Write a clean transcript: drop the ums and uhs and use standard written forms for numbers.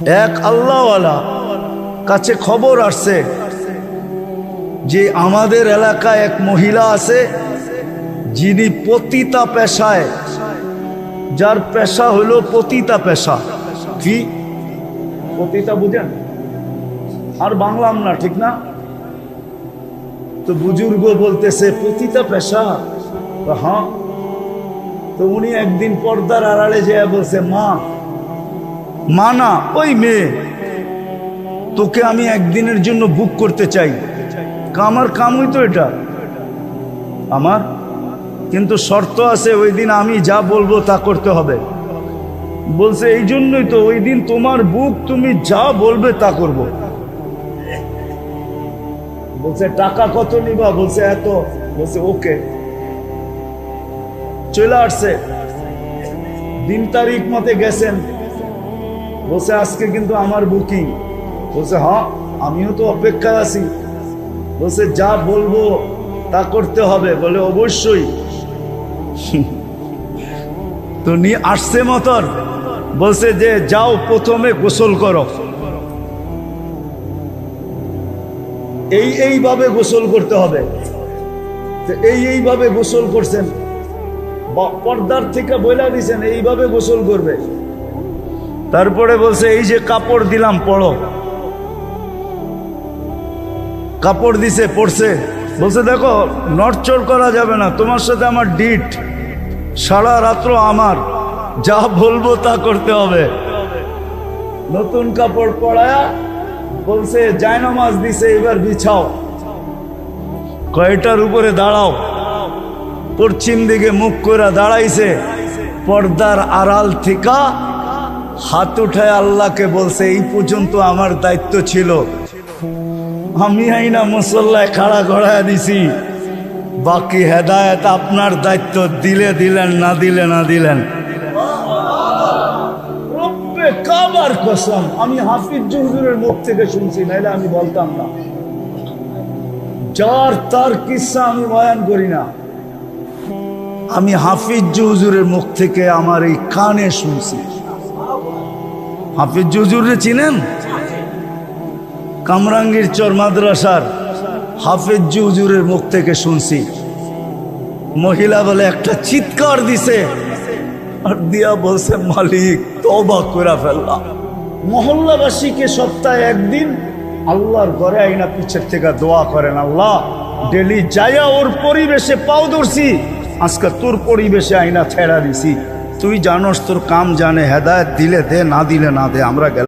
এক আল্লাহওয়ালা কাছে খবর আসছে যে আমাদের এলাকায় এক মহিলা আছে যিনি পতিতা পেশায়, যার পেশা হলো পতিতা পেশা। কি পতিতা বুঝেন? আর বাংলাম না, ঠিক না? তো বুজুর্গ বলতেছে পতিতা পেশা। হ্যাঁ। তো উনি একদিন পর্দার আড়ালে যেয়ে বলছে, মা না, ওই মেয়ে, তোকে আমি একদিনের জন্য বুক করতে চাই। আমার কামই তো এটা আমার, কিন্তু শর্ত আছে, ওই দিন আমি যা বলবো তা করতে হবে। বলছে এই জন্যই তো ওই দিন তোমার বুক, তুমি যা বলবে তা করব। বলছে টাকা কত নিবা? বলছে এত। বলছে ওকে। চলে আসছে, দিন তারিখ মতে গেছেন। বলছে আজকে কিন্তু আমার বুকিং। বলছে হ্যাঁ, আমিও তো অপেক্ষায় আছি। বলছে যা বলবো তা করতে হবে। বলে অবশ্যই। তো নিয়ে আসছে মতর। বলছে যে যাও, প্রথমে গোসল করো। এইভাবে গোসল করতে হবে। এইভাবে গোসল করছেন, পর্দার থেকে বইলা দিছেন এইভাবে গোসল করবে। তারপরে বলছে এই যে কাপড় দিলাম, পড়ো। কাপড় দিছে, পড়ছে। বলছে দেখো, নড়চড় করা যাবে না, তোমার সাথে আমার ডিট, সারা রাত্র আমার, যা বলবো তা করতে হবে। নতুন কাপড় পরায়া বলছে জায়নামাজ দিছে, এবার বিছাও। কয়টার উপরে দাঁড়াও। পশ্চিম দিকে মুখ করে দাঁড়াইছে। পর্দার আড়াল থেকে হাত উঠায় আল্লাহকে বলছে এই পর্যন্ত আমার দায়িত্ব ছিল, আমি আইনা মুসল্লায় খাড়া গড়ায় দিছি, বাকি হেদায়েত আপনার দায়িত্ব, দিলে দিলেন, না দিলে না দিলেন। রব্বে কাবার কসম, আমি হাফিজ হুজুরের মুখ থেকে শুনছি, নাইলে আমি বলতাম না। যার তার কিসসা আমি বয়ান করি না, আমি হাফিজ হুজুরের মুখ থেকে আমার এই কানে শুনছি। হাফিজ হুজুরে চিনেন? কামরাঙ্গীর চর মাদ্রাসার হাফিজ হুজুরের মুখ থেকে শুনছি। মহিলা বলে একটা চিৎকার দিছে, আর দিয়া বলছে মালিক তওবা করে ফেললাম। মহল্লাবাসীকে সপ্তাহে একদিন আল্লাহর ঘরে আইনা পিছের থেকে দোয়া করেন, আল্লাহ ডেলি যাইয়া ওর পরিবেশে পাও ধরছি, আজকে তোর পরিবেশে আইনা ছেড়া দিছি। তুই জানোস, তোর কাম জানে, হেদায়েত দিলে দে, না দিলে না দে। আমরা